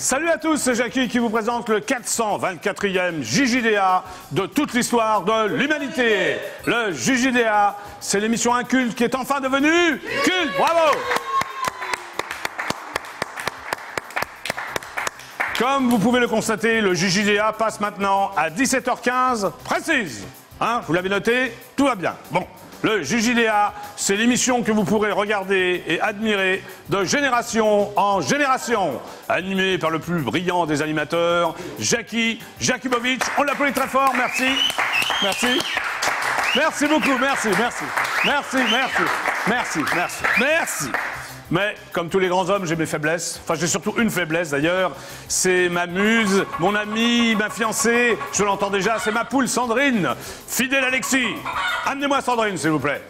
Salut à tous, c'est Jackie qui vous présente le 424e JJDA de toute l'histoire de l'humanité. Le JJDA, c'est l'émission inculte qui est enfin devenue culte. Bravo! Comme vous pouvez le constater, le JJDA passe maintenant à 17h15 précise. Hein, vous l'avez noté? Tout va bien. Bon. Le JJDA, c'est l'émission que vous pourrez regarder et admirer de génération en génération. Animée par le plus brillant des animateurs, Jackie Jakubowicz. On l'applaudit très fort, merci. Merci. Merci beaucoup, merci. Mais, comme tous les grands hommes, j'ai mes faiblesses. Enfin, j'ai surtout une faiblesse, d'ailleurs. C'est ma muse, mon amie, ma fiancée. Je l'entends déjà, c'est ma poule Sandrine. Fidèle Alexis. Amenez-moi Sandrine, s'il vous plaît.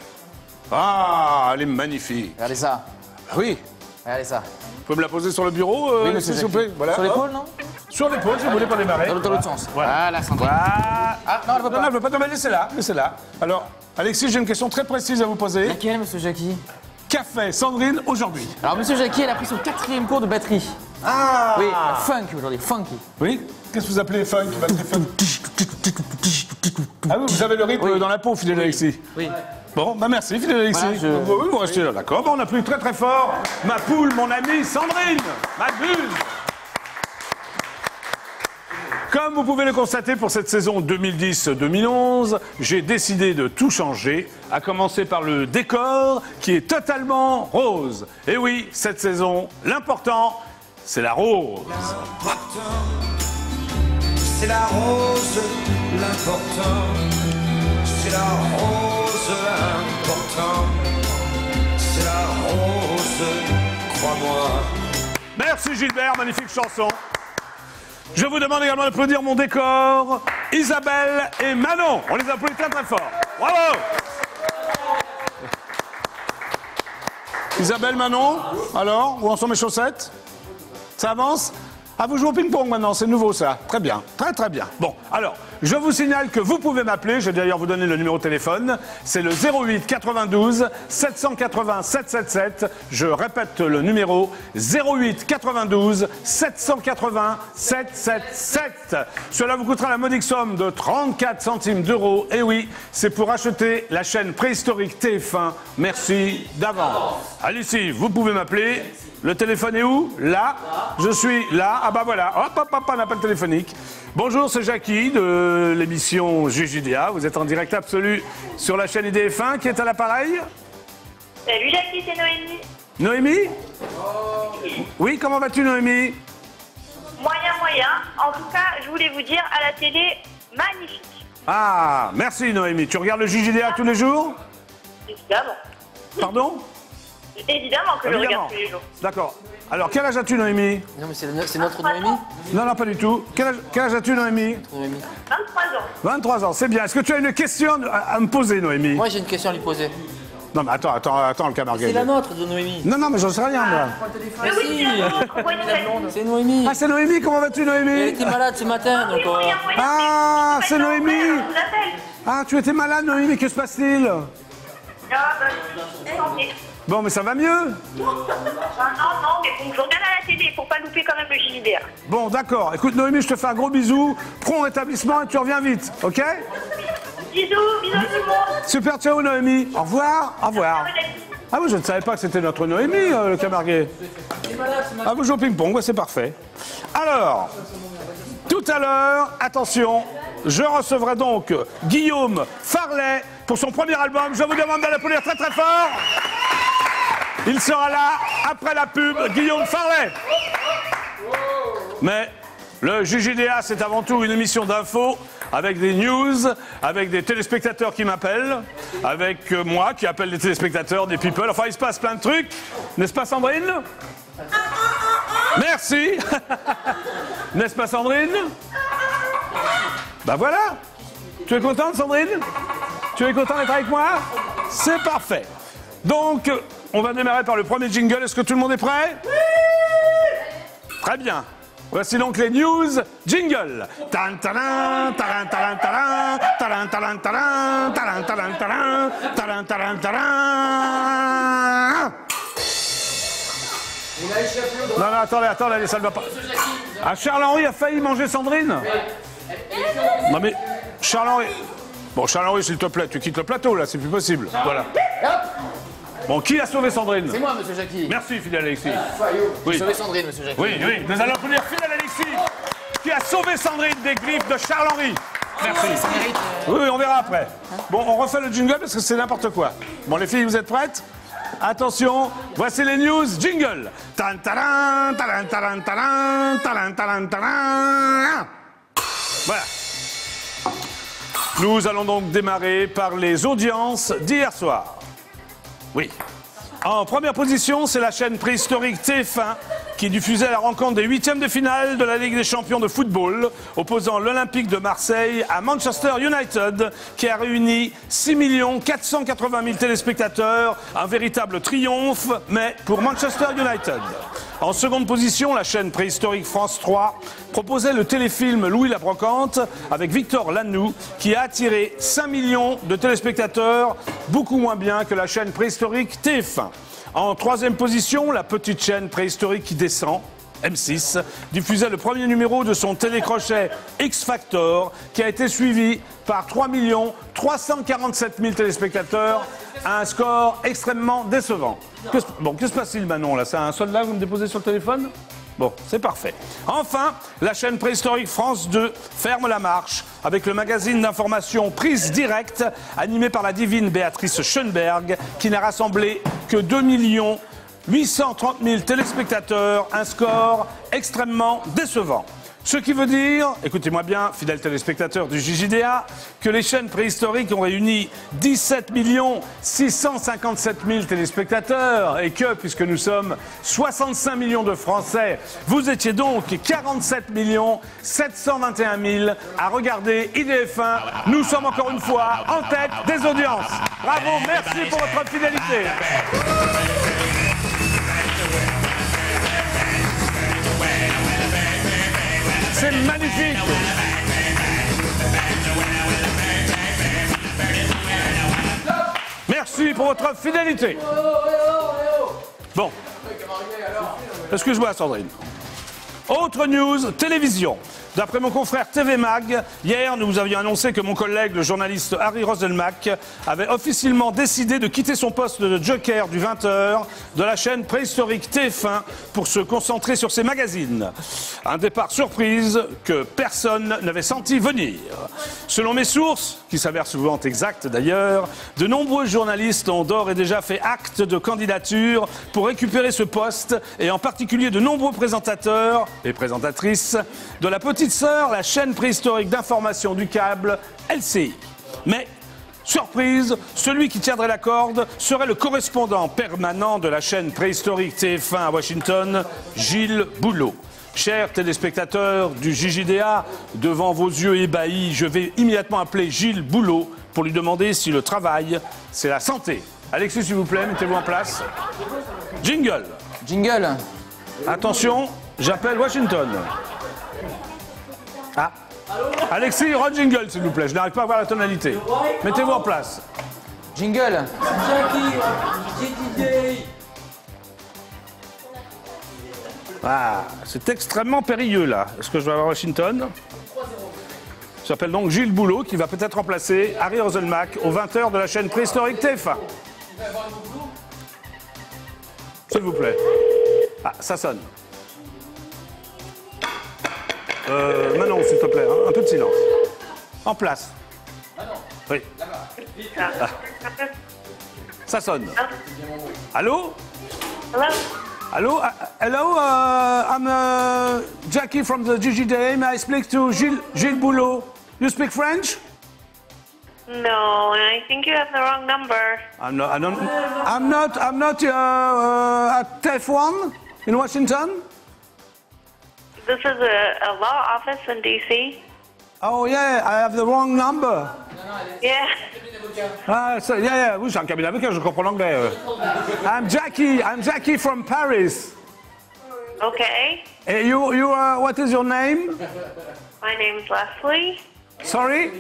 Ah, elle est magnifique. Regardez ça. Ah oui. Regardez ça. Vous pouvez me la poser sur le bureau, oui, Alexis, s'il vous plaît. Voilà. Sur l'épaule, non? Sur l'épaule, si vous voulez, pour démarrer. Dans l'autre sens. Voilà, Sandrine. Voilà. Ah, non, elle veut pas. Non, elle veut pas. Non, mais laissez-la. Alors, Alexis, j'ai une question très précise à vous poser. Laquelle, monsieur Jackie? Qu'a fait Sandrine aujourd'hui? Alors, monsieur Jackie, elle a pris son 4e cours de batterie. Ah Oui, funk aujourd'hui, funky. Oui. Qu'est-ce que vous appelez funk? Ah oui, vous avez le rythme dans la peau, fidèle Alexis. Oui. Bon, bah merci, fidèle Alexis. Voilà, Oui, vous restez là, d'accord. Bah, on applaudit très très fort ma poule, mon amie Sandrine, ma buse. Comme vous pouvez le constater pour cette saison 2010-2011, j'ai décidé de tout changer, à commencer par le décor qui est totalement rose. Et oui, cette saison, l'important, c'est la rose. L'important, c'est la rose, l'important, c'est la rose, l'important, c'est la rose, crois-moi. Merci Gilbert, magnifique chanson. Je vous demande également d'applaudir mon décor, Isabelle et Manon. On les applaudit très très fort. Bravo! Isabelle, Manon, alors, où en sont mes chaussettes? Ça avance? Ah, vous jouez au ping-pong maintenant, c'est nouveau ça. Très bien, très très bien. Bon, alors, je vous signale que vous pouvez m'appeler, je vais d'ailleurs vous donner le numéro de téléphone. C'est le 08 92 780 777. Je répète le numéro 08 92 780 777. Cela vous coûtera la modique somme de 34 centimes d'euros. Et oui, c'est pour acheter la chaîne préhistorique TF1. Merci d'avance. Allez-y, vous pouvez m'appeler. Le téléphone est où? Là. Je suis là. Ah bah voilà. Hop, un appel téléphonique. Bonjour, c'est Jackie de l'émission JJDA. Vous êtes en direct absolu sur la chaîne IDF1. Qui est à l'appareil? Salut Jackie, c'est Noémie. Noémie? Oui, comment vas-tu Noémie? Moyen. En tout cas, je voulais vous dire, à la télé, magnifique. Ah, merci Noémie. Tu regardes le JJDA tous les jours? Évidemment. Pardon? Évidemment que je regarde tous les jours. D'accord. Alors, quel âge as-tu Noémie? Non, mais c'est notre Noémie? Non, pas du tout. Quel âge as-tu Noémie? 23 ans. 23 ans, c'est bien. Est-ce que tu as une question à me poser Noémie? Moi, j'ai une question à lui poser. Non, mais attends, le camargue. C'est la nôtre de Noémie. Non, mais j'en sais rien, moi. Mais oui, c'est la nôtre, envoyez la C'est Noémie. Ah, c'est Noémie, comment vas-tu Noémie? Elle était malade ce matin, donc... Ah, c'est Noémie. Je vous appelle. Ah, tu étais malade Noémie, que se passe-t-il? Ah, bah, santé. Bon, mais ça va mieux? Non, mais bon, je regarde à la télé pour pas louper quand même le JDR. Bon, d'accord. Écoute Noémie, je te fais un gros bisou. Prends rétablissement et tu reviens vite, ok? Bisous tout le monde. Super, ciao Noémie. Au revoir. Ah oui, je ne savais pas que c'était notre Noémie, le camarguais. Ah, vous jouez au ping-pong, ouais, c'est parfait. Alors, tout à l'heure, attention, je recevrai donc Guillaume Farlet pour son premier album. Je vous demande de l'applaudir très très fort. Il sera là après la pub, Guillaume Farlet. Mais le JJDA, c'est avant tout une émission d'infos avec des news, avec des téléspectateurs qui m'appellent, avec moi qui appelle des téléspectateurs, des people. Enfin, il se passe plein de trucs. N'est-ce pas, Sandrine? Merci. N'est-ce pas, Sandrine? Ben voilà. Tu es contente, Sandrine? Tu es contente d'être avec moi? C'est parfait. Donc, on va démarrer par le premier jingle. Est-ce que tout le monde est prêt? Oui! Très bien. Voici donc les news jingle. Tan taran taran taran taran taran taran taran taran taran taran taran taran taran. Non, attendez, ça ne va pas. Ah, Charles-Henri a failli manger Sandrine? Non mais, Charles-Henri... Bon, Charles-Henri, s'il te plaît, tu quittes le plateau, là, c'est plus possible. Voilà. Bon, qui a sauvé Sandrine? C'est moi, monsieur Jackie. Merci, fidèle Alexis. J'ai sauvé Sandrine, monsieur Jackie. Oui, nous allons applaudir fidèle Alexis, qui a sauvé Sandrine des griffes de Charles-Henri. Merci. Ça mérite. Oui, on verra après. Bon, on refait le jingle parce que c'est n'importe quoi. Bon, les filles, vous êtes prêtes? Attention, voici les news jingle. Tan, taran, taran, taran, taran, taran, taran, taran. Voilà. Nous allons donc démarrer par les audiences d'hier soir. Oui. En première position, c'est la chaîne préhistorique TF1 qui diffusait la rencontre des huitièmes de finale de la Ligue des champions de football, opposant l'Olympique de Marseille à Manchester United, qui a réuni 6 480 000 téléspectateurs. Un véritable triomphe, mais pour Manchester United. En seconde position, la chaîne préhistorique France 3 proposait le téléfilm Louis la Brocante avec Victor Lanoux, qui a attiré 5 millions de téléspectateurs, beaucoup moins bien que la chaîne préhistorique TF1. En troisième position, la petite chaîne préhistorique qui descend, M6, diffusait le premier numéro de son télécrochet X Factor, qui a été suivi par 3 347 000 téléspectateurs, à un score extrêmement décevant. Bon, que se passe-t-il, Manon, là? C'est un soldat que vous me déposez sur le téléphone? Bon, c'est parfait. Enfin, la chaîne préhistorique France 2 ferme la marche avec le magazine d'information Prise Directe, animé par la divine Béatrice Schoenberg, qui n'a rassemblé que 2 830 000 téléspectateurs, un score extrêmement décevant. Ce qui veut dire, écoutez-moi bien, fidèles téléspectateurs du JJDA, que les chaînes préhistoriques ont réuni 17 657 000 téléspectateurs et que, puisque nous sommes 65 millions de Français, vous étiez donc 47 721 000 à regarder IDF1. Nous sommes encore une fois en tête des audiences. Bravo, merci pour votre fidélité. C'est magnifique. Merci pour votre fidélité. Bon. Excuse-moi, Sandrine. Autre news, télévision. D'après mon confrère TV Mag, hier, nous vous avions annoncé que mon collègue, le journaliste Harry Roselmack, avait officiellement décidé de quitter son poste de joker du 20h de la chaîne préhistorique TF1 pour se concentrer sur ses magazines. Un départ surprise que personne n'avait senti venir. Selon mes sources, qui s'avèrent souvent exactes d'ailleurs, de nombreux journalistes ont d'ores et déjà fait acte de candidature pour récupérer ce poste, et en particulier de nombreux présentateurs et présentatrices de la petite sœur, la chaîne préhistorique d'information du câble, LCI. Mais, surprise, celui qui tiendrait la corde serait le correspondant permanent de la chaîne préhistorique TF1 à Washington, Gilles Boulot. Chers téléspectateurs du JJDA, devant vos yeux ébahis, je vais immédiatement appeler Gilles Boulot pour lui demander si le travail, c'est la santé. Alexis, s'il vous plaît, mettez-vous en place. Jingle. Jingle. Attention, j'appelle Washington. Ah. Alexis, run jingle, s'il vous plaît. Je n'arrive pas à voir la tonalité. Mettez-vous en place. Jingle. Ah, c'est extrêmement périlleux, là. Est-ce que je vais avoir Washington? J'appelle donc Gilles Boulot, qui va peut-être remplacer Harry Roselmack aux 20h de la chaîne préhistorique TF1. S'il vous plaît. Ah, ça sonne. Manon, s'il te plaît, hein, un peu de silence. En place. Oui. Ah. Ça sonne. Allô? Hello? Hello? Hello? I'm Jackie from the JJDA. May I speak to Gilles Boulot? You speak French? No, I think you have the wrong number. I'm not at TF1 in Washington. This is a law office in D.C. Oh yeah, I have the wrong number. Yeah. Ah, yeah, oui, j'ai un cabinet d'avocat, je comprends l'anglais. I'm Jackie from Paris. Okay. You what is your name? My name's Leslie. Sorry?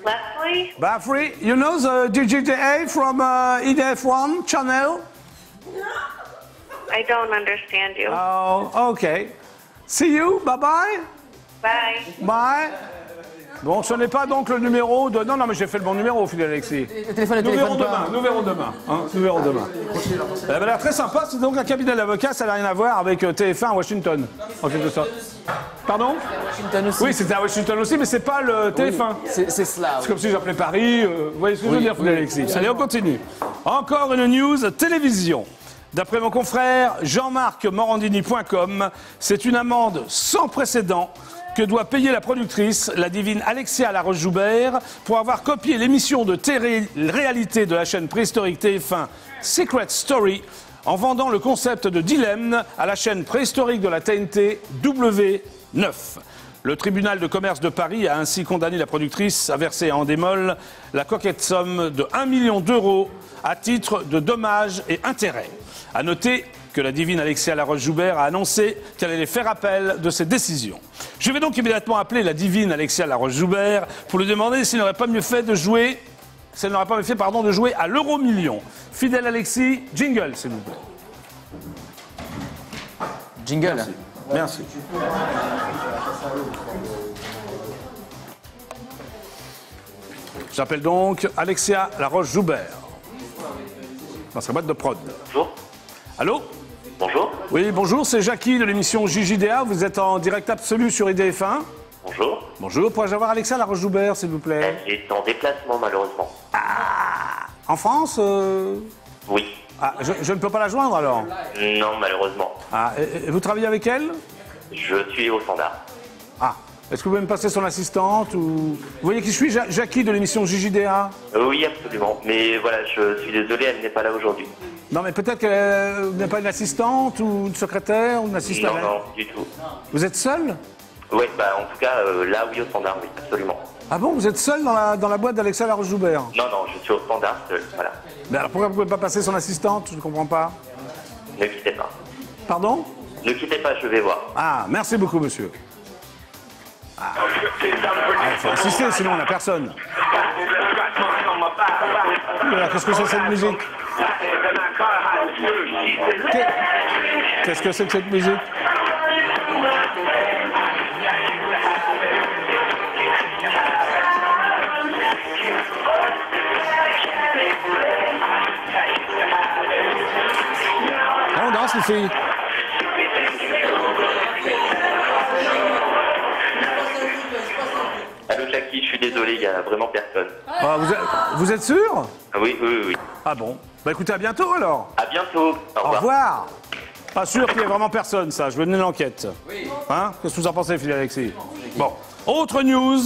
Leslie? Bafri, you know the JJDA from EDF1 channel? I don't understand you. Oh, okay. See you. Bye-bye. Bye. Bye. Bon, ce n'est pas donc le numéro de... Non, mais j'ai fait le bon numéro, fidèle Alexis. Nous verrons demain, nous verrons demain. Hein, nous verrons demain. Elle avait l'air très sympa, c'est donc un cabinet d'avocats, ça n'a rien à voir avec TF1 à Washington, en quelque sorte. Pardon? Washington aussi. Oui, c'était à Washington aussi, mais c'est pas le TF1. C'est cela. C'est comme si j'appelais Paris. Vous voyez ce que je veux dire, fidèle Alexis? Allez, on continue. Encore une news télévision. D'après mon confrère Jean-Marc-Morandini.com, c'est une amende sans précédent que doit payer la productrice, la divine Alexia Laroche-Joubert, pour avoir copié l'émission de télé-réalité de la chaîne préhistorique TF1 Secret Story en vendant le concept de dilemme à la chaîne préhistorique de la TNT W9. Le tribunal de commerce de Paris a ainsi condamné la productrice à verser en démol la coquette somme de 1 million d'euros à titre de dommages et intérêts. À noter que la divine Alexia Laroche-Joubert a annoncé qu'elle allait faire appel de cette décision. Je vais donc immédiatement appeler la divine Alexia Laroche-Joubert pour lui demander s'il n'aurait pas mieux fait de jouer, de jouer à l'euro-million. Fidèle Alexis, jingle s'il vous plaît. Jingle. Merci. J'appelle donc Alexia Laroche-Joubert. Dans sa boîte de prod. Bonjour. Allô? Bonjour. Oui, bonjour, c'est Jackie de l'émission JJDA. Vous êtes en direct absolu sur IDF1. Bonjour. Bonjour, pourrais-je avoir Alexia Laroche-Joubert, s'il vous plaît? Elle est en déplacement, malheureusement. En France Oui. Ah, je ne peux pas la joindre alors? Non, malheureusement. Ah, et vous travaillez avec elle? Je suis au standard. Ah, est-ce que vous pouvez me passer son assistante ou... Vous voyez qui je suis, Jackie de l'émission JJDA? Oui, absolument. Mais voilà, je suis désolé, elle n'est pas là aujourd'hui. Non, mais peut-être qu'elle n'est pas une assistante ou une secrétaire ou une assistante? Non, non, du tout. Vous êtes seul? Oui, bah en tout cas, là, oui, au standard, oui, absolument. Ah bon, vous êtes seul dans la boîte d'Alexia Laroche-Joubert? Non, non, je suis au standard seul, voilà. Mais alors pourquoi vous ne pouvez pas passer son assistante? Je ne comprends pas. Ne quittez pas. Pardon? Ne quittez pas, je vais voir. Ah, merci beaucoup, monsieur. Ah, il faut insister, sinon on n'a personne. Qu'est-ce que c'est cette musique? Qu'est-ce que c'est que cette musique? On danse, les filles. Allô, Jackie, je suis désolé, il n'y a vraiment personne. Ah, vous êtes sûr? Ah, oui, oui, oui. Ah bon? Bah écoutez, à bientôt alors. À bientôt. Au Au revoir. revoir. Pas sûr qu'il y ait vraiment personne, ça. Je vais mener l'enquête. Oui. Hein? Qu'est-ce que vous en pensez, Philippe Alexis? Bon. Autre news.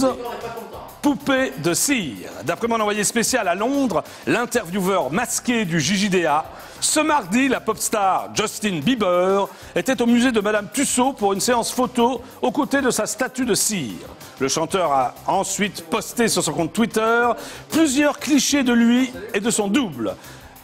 Poupée de cire. D'après mon envoyé spécial à Londres, l'intervieweur masqué du JJDA, ce mardi, la pop star Justin Bieber était au musée de Madame Tussaud pour une séance photo aux côtés de sa statue de cire. Le chanteur a ensuite posté sur son compte Twitter plusieurs clichés de lui et de son double.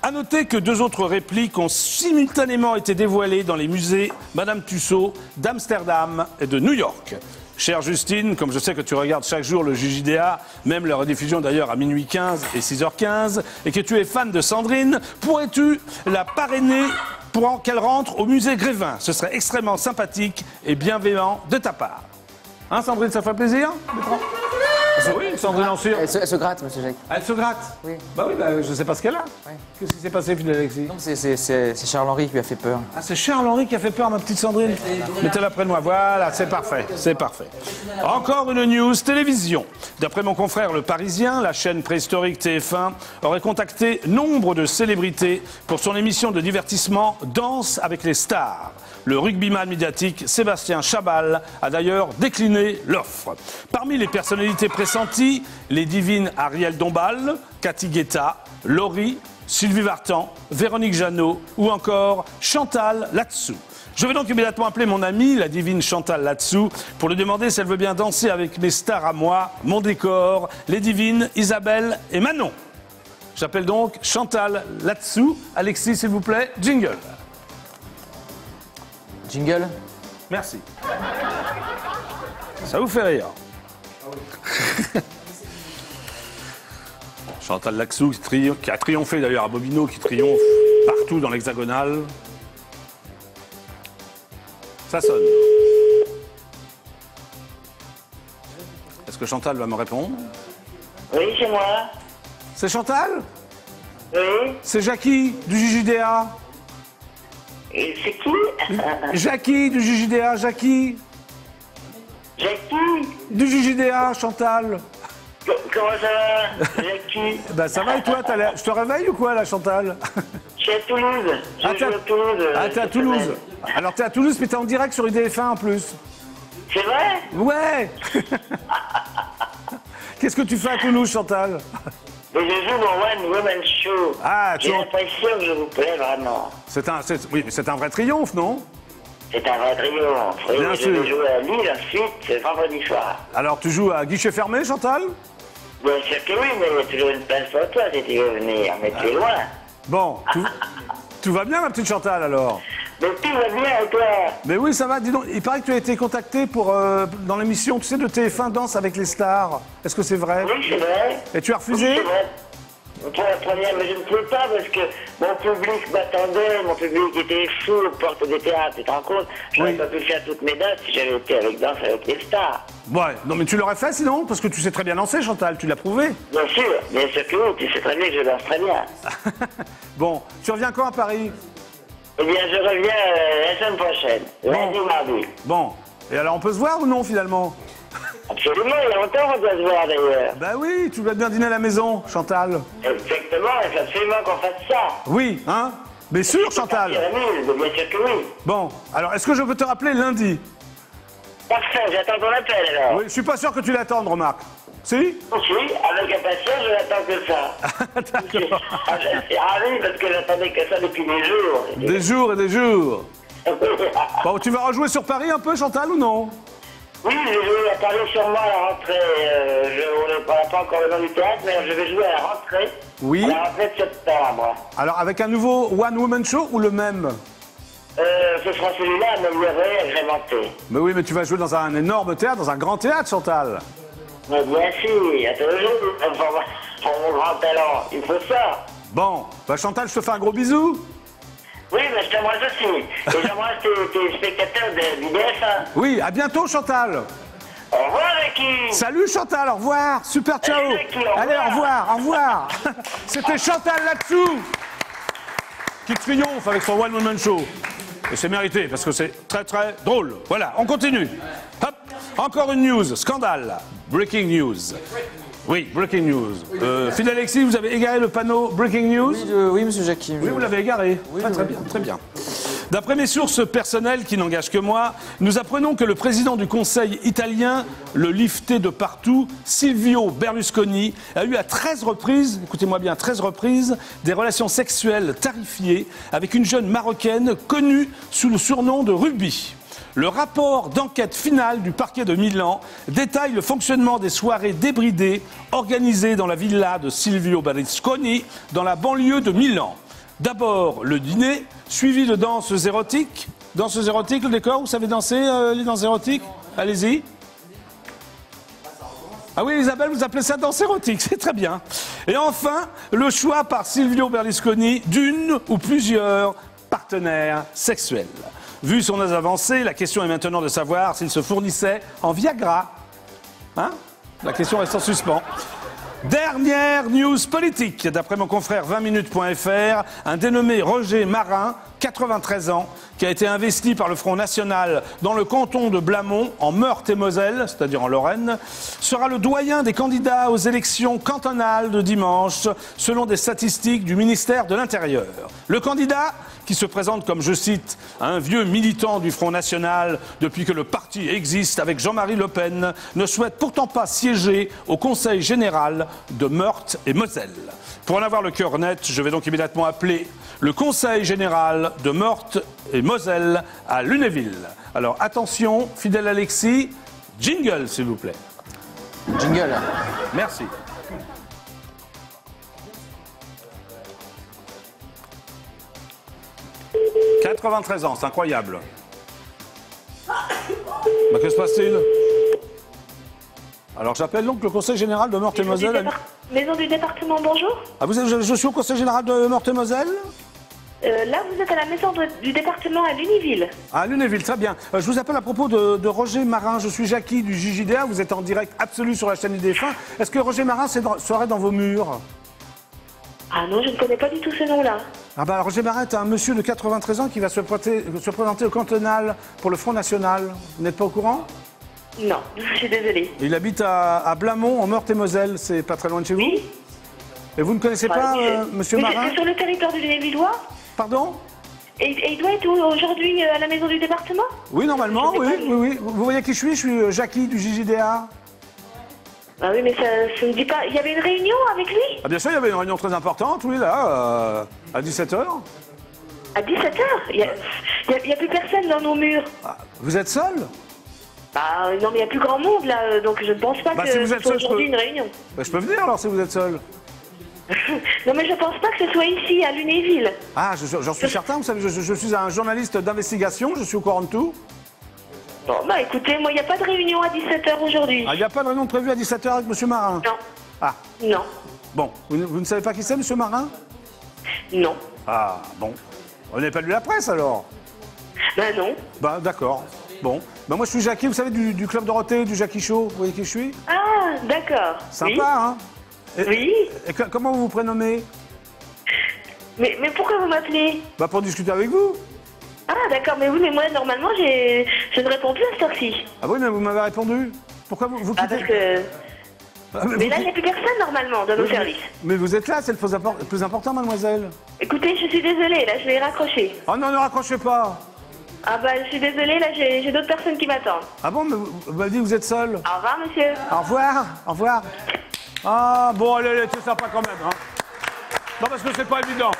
À noter que 2 autres répliques ont simultanément été dévoilées dans les musées Madame Tussaud d'Amsterdam et de New York. Chère Justine, comme je sais que tu regardes chaque jour le JJDA, même la rediffusion d'ailleurs à minuit 15 et 6h15, et que tu es fan de Sandrine, pourrais-tu la parrainer pour qu'elle rentre au musée Grévin? Ce serait extrêmement sympathique et bienveillant de ta part. Hein, Sandrine, ça ferait plaisir? Oui, Sandrine en cire. Elle se gratte, monsieur Jacques. Elle se gratte? Oui. Bah oui, je ne sais pas ce qu'elle a. Ouais. Qu'est-ce qui s'est passé, Philippe Alexis? Non, c'est Charles-Henri qui lui a fait peur. Ah, c'est Charles-Henri qui a fait peur à ma petite Sandrine. Mettez-la près de moi. Voilà, c'est parfait. C'est parfait. Encore une news télévision. D'après mon confrère Le Parisien, la chaîne préhistorique TF1 aurait contacté nombre de célébrités pour son émission de divertissement Danse avec les stars. Le rugbyman médiatique Sébastien Chabal a d'ailleurs décliné l'offre. Parmi les personnalités pressenties, les divines Ariel Dombal, Cathy Guetta, Laurie, Sylvie Vartan, Véronique Jeannot ou encore Chantal Latsou. Je vais donc immédiatement appeler mon amie, la divine Chantal Latsou, pour lui demander si elle veut bien danser avec mes stars à moi, mon décor, les divines Isabelle et Manon. J'appelle donc Chantal Latsou. Alexis, s'il vous plaît, jingle. Jingle. Merci. Ça vous fait rire. Chantal Latsou qui a triomphé d'ailleurs à Bobino, qui triomphe partout dans l'hexagonale. Ça sonne. Est-ce que Chantal va me répondre? Oui, c'est moi. C'est Chantal? Oui. C'est Jackie du JJDA. Et c'est qui? Jackie du JJDA, Jackie Jackie? du JJDA, Chantal. Comment ça va? Jackie? Ben ça va et toi, je te réveille ou quoi là, Chantal? Je suis à Toulouse. Je Ah, joue à Toulouse. Ah, t'es à cette Toulouse. semaine. Alors t'es à Toulouse, mais t'es en direct sur IDF1 en plus. C'est vrai? Ouais. Qu'est-ce que tu fais à Toulouse, Chantal? Mais je joue mon One Woman Show. Ah, J'ai tu- l'impression que je vous plais vraiment. Oui, mais c'est un vrai triomphe, non? C'est un vrai triomphe. Oui, Bien je sûr. vais jouer à Lille ensuite, vendredi soir. Alors tu joues à guichet fermé, Chantal? Bien sûr que oui, mais il y a toujours une place pour toi si tu veux venir. Mais tu es loin. Bon, tout va bien, ma petite Chantal, alors? Mais tout va bien et toi? Mais oui, ça va, dis donc, il paraît que tu as été contacté pour, dans l'émission, tu sais, de TF1 Danse avec les stars. Est-ce que c'est vrai? Oui, c'est vrai. Et tu as Oui, refusé? c'est vrai. Pour la première, mais je ne pouvais pas parce que mon public m'attendait, mon public était fou aux portes des théâtres, tu te rends compte? Je n'aurais Oui. pas pu faire toutes mes dates si j'avais été avec Danse avec les stars. Ouais, non mais tu l'aurais fait sinon? Parce que tu sais très bien danser, Chantal, tu l'as prouvé. Bien sûr que oui, tu sais très bien que je danse très bien. Bon, tu reviens quand à Paris? Eh bien, je reviens la semaine prochaine, lundi, mardi. Bon, et alors on peut se voir ou non finalement? Absolument, il y a longtemps qu'on doit se voir d'ailleurs. Bah oui, tu dois bien dîner à la maison, Chantal. Exactement, il faut absolument qu'on fasse ça. Oui, hein? Mais sûr, Chantal. Bien sûr que oui. Bon, alors est-ce que je peux te rappeler lundi? Parfait, j'attends ton appel alors. Oui, je suis pas sûr que tu l'attendes, remarque. Si? Oui, avec impatience, je n'attends que ça. D'accord. Ah, je suis ravi parce que j'attendais que ça depuis des jours. Des jours et des jours. Bon, tu vas rejouer sur Paris un peu, Chantal, ou non? Oui, je vais parler sûrement à la rentrée. On ne parle pas encore le nom du théâtre, mais je vais jouer à la rentrée. Oui. À la rentrée de septembre. Alors, avec un nouveau One Woman Show ou le même? Ce sera celui-là amélioré, agrémenté. Mais oui, mais tu vas jouer dans un énorme théâtre, dans un grand théâtre, Chantal. Mais bien sûr, à tous les jours, pour mon grand talent, il faut ça. Bon, bah Chantal, je te fais un gros bisou. Oui, mais je t'embrasse aussi. Et j'embrasse tes spectateurs du DF1. Oui, à bientôt, Chantal. Au revoir, Jackie. Salut, Chantal, au revoir. Super, ciao. Salut, Jackie, au revoir. Allez, au revoir, au revoir. C'était Chantal là-dessous qui triomphe avec son One Woman Show. Et c'est mérité, parce que c'est très, très drôle. Voilà, on continue. Hop, encore une news, scandale. Breaking news. Oui, breaking news. Phil Alexis, vous avez égaré le panneau breaking news? Oui, monsieur Jackie. Oui, vous l'avez égaré. Très bien, très bien. D'après mes sources personnelles qui n'engagent que moi, nous apprenons que le président du Conseil italien, le lifté de partout, Silvio Berlusconi, a eu à 13 reprises, écoutez-moi bien, 13 reprises, des relations sexuelles tarifées avec une jeune Marocaine connue sous le surnom de Ruby. Le rapport d'enquête finale du parquet de Milan détaille le fonctionnement des soirées débridées organisées dans la villa de Silvio Berlusconi dans la banlieue de Milan. D'abord le dîner, suivi de danses érotiques. Danses érotiques, le décor, vous savez danser les danses érotiques? Allez-y. Ah oui, Isabelle, vous appelez ça danse érotique, c'est très bien. Et enfin, le choix par Silvio Berlusconi d'une ou plusieurs partenaires sexuels. Vu son âge avancé, la question est maintenant de savoir s'il se fournissait en Viagra. Hein? La question reste en suspens. Dernière news politique. D'après mon confrère 20minutes.fr, un dénommé Roger Marin, 93 ans, qui a été investi par le Front National dans le canton de Blamont, en Meurthe-et-Moselle, c'est-à-dire en Lorraine, sera le doyen des candidats aux élections cantonales de dimanche, selon des statistiques du ministère de l'Intérieur. Le candidat, qui se présente comme, je cite, un vieux militant du Front National depuis que le parti existe avec Jean-Marie Le Pen, ne souhaite pourtant pas siéger au Conseil général de Meurthe-et-Moselle. Pour en avoir le cœur net, je vais donc immédiatement appeler le Conseil général de Meurthe-et-Moselle à Lunéville. Alors attention, fidèle Alexis, jingle s'il vous plaît. Jingle. Merci. « 93 ans, c'est incroyable. » Bah, que se passe-t-il? Alors j'appelle donc le Conseil général de Meurthe-et-Moselle. Maison du département, bonjour. Ah, je suis au Conseil général de Meurthe-et-Moselle? Là, vous êtes à la maison du département à Lunéville. À Lunéville, très bien. Je vous appelle à propos de Roger Marin. Je suis Jackie du JJDA. Vous êtes en direct absolu sur la chaîne IDF1. Est-ce que Roger Marin serait dans vos murs? Ah non, je ne connais pas du tout ce nom-là. Ah bah, Roger Marin est un monsieur de 93 ans qui va se présenter au cantonal pour le Front National. Vous n'êtes pas au courant? Non, je suis désolée. Il habite à Blamont, en Meurthe-et-Moselle. C'est pas très loin de chez vous? Oui. Et vous ne connaissez pas monsieur Marin? C'est sur le territoire du Lunévillois? Pardon? Et il doit être aujourd'hui à la maison du département? Oui, normalement, oui. Vous voyez qui je suis? Je suis Jackie du JJDA. Ah oui, mais ça ne dit pas... Il y avait une réunion avec lui? Ah bien sûr, il y avait une réunion très importante, oui, là, à 17h. À 17h? Il n'y a plus personne dans nos murs. Ah, vous êtes seul? Bah non, mais il n'y a plus grand monde, là, donc je ne pense pas que si vous êtes ce soit seul, aujourd'hui une réunion. Bah, je peux venir, alors, si vous êtes seul. Non, mais je ne pense pas que ce soit ici, à Lunéville. Ah, j'en suis certain, vous savez, je suis un journaliste d'investigation, je suis au courant de tout. Bon, bah écoutez, moi, il n'y a pas de réunion à 17h aujourd'hui. Ah, il n'y a pas de réunion prévue à 17h avec monsieur Marin? Non. Ah, Non. bon, vous ne savez pas qui c'est, monsieur Marin? Non. Ah, bon. Vous n'avez pas lu la presse, alors? Bah non. Bah, d'accord. Bon. Bah, moi, je suis Jackie, vous savez, du Club Dorothée, du Jackie Show. Vous voyez qui je suis? Ah, d'accord. Sympa, Oui. hein? Oui. Et comment vous vous prénommez? Mais pourquoi vous m'appelez? Bah, pour discuter avec vous. Ah, d'accord, mais oui, mais moi, normalement, je ne réponds plus à cette heure-ci. Ah oui, mais vous m'avez répondu. Pourquoi vous Ah, quittez? parce que... Ah, Mais là, il n'y a plus personne, normalement, dans nos services. Mais vous êtes là, c'est le plus important, mademoiselle. Écoutez, je suis désolée, là, je vais raccrocher. Oh non, ne raccrochez pas. Ah bah, je suis désolée, là, j'ai d'autres personnes qui m'attendent. Ah bon, mais vous m'avez dit que vous êtes seul. Au revoir, monsieur. Au revoir, au revoir. Ah bon, allez, c'est sympa quand même. Hein. Non, parce que c'est pas évident.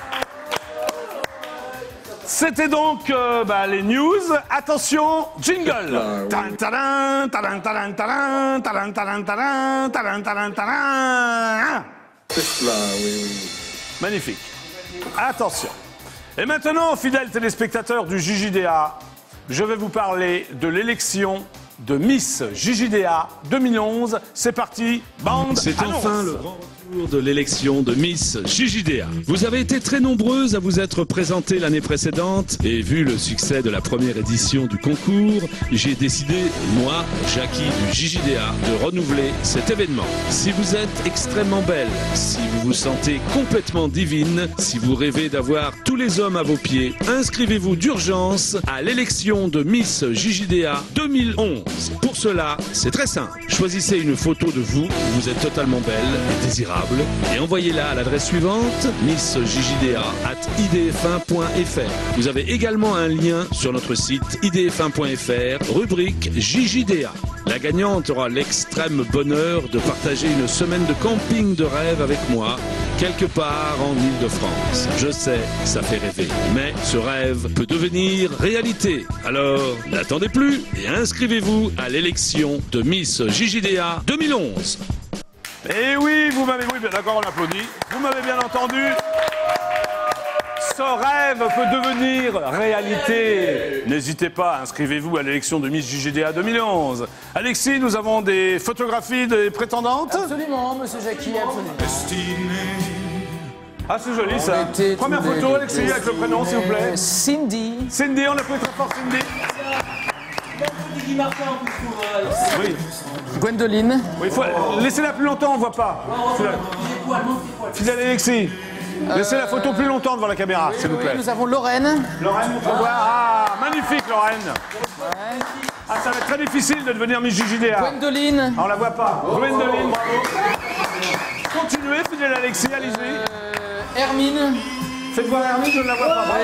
C'était donc les news. Attention, jingle. Tadan, tadan, tadan, tadan, tadan, tadan, tadan, tadan, tadan, tadan, tadan. Magnifique. Attention. Et maintenant, fidèles téléspectateurs du JJDA, je vais vous parler de l'élection de Miss JJDA 2011. C'est parti, bande C'est annonce. enfin le grand retour de l'élection de Miss JJDA. Vous avez été très nombreuses à vous être présentées l'année précédente et vu le succès de la première édition du concours, j'ai décidé, moi, Jackie du JJDA, de renouveler cet événement. Si vous êtes extrêmement belle, si vous vous sentez complètement divine, si vous rêvez d'avoir tous les hommes à vos pieds, inscrivez-vous d'urgence à l'élection de Miss JJDA 2011. Pour cela, c'est très simple. Choisissez une photo de vous où vous êtes totalement belle et désirable et envoyez-la à l'adresse suivante missjjda@idf1.fr. Vous avez également un lien sur notre site idf1.fr, rubrique JJDA. La gagnante aura l'extrême bonheur de partager une semaine de camping de rêve avec moi, quelque part en Île-de-France. Je sais, ça fait rêver, mais ce rêve peut devenir réalité. Alors, n'attendez plus et inscrivez-vous à l'élection de Miss JJDA 2011. Eh oui, vous m'avez... Oui, d'accord, on applaudit. Vous m'avez bien entendu. Ce rêve peut devenir réalité. N'hésitez pas, inscrivez-vous à l'élection de Miss JJDA 2011. Alexis, nous avons des photographies des prétendantes. Absolument, monsieur Jackie, absolument. Ah, c'est joli ça. était Première tous photo, les- Alexis, avec le prénom, s'il vous plaît. Cindy. Cindy, on applaudit très fort Cindy. Oui, Gwendoline. oui, laissez-la plus longtemps, on ne voit pas. Fidèle Alexis, laissez la photo plus longtemps devant la caméra, s'il vous plaît. Nous avons Lorraine. Lorraine, on peut voir. Ah, magnifique Lorraine. Ah, ça va être très difficile de devenir Miss JJDA. Gwendoline. Ah, on la voit pas. Gwendoline, bravo. Continuez, fidèle Alexis, allez-y. Hermine. Faites voir Hermine, je ne la vois pas. Bravo.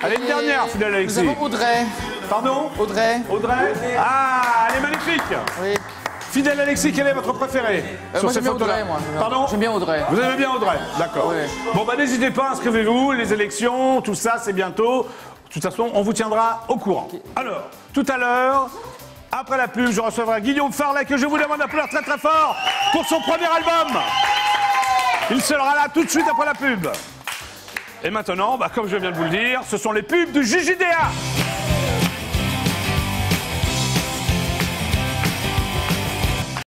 Allez, une dernière, fidèle Nous Alexis. avons Audrey. Pardon Audrey. Audrey. Ah, elle est magnifique. Oui. Fidèle Alexis, quel est votre préféré sur moi, ces j'aime bien photos-là? Audrey, moi. Pardon? J'aime bien Audrey. Vous aimez bien Audrey? D'accord. Oui. Bon, bah n'hésitez pas, inscrivez-vous, les élections, tout ça, c'est bientôt. De toute façon, on vous tiendra au courant. Alors, tout à l'heure, après la pub, je recevrai Guillaume Farlet, que je vous demande d'applaudir très très fort pour son premier album. Il sera là tout de suite après la pub. Et maintenant, bah, comme je viens de vous le dire, ce sont les pubs du JJDA.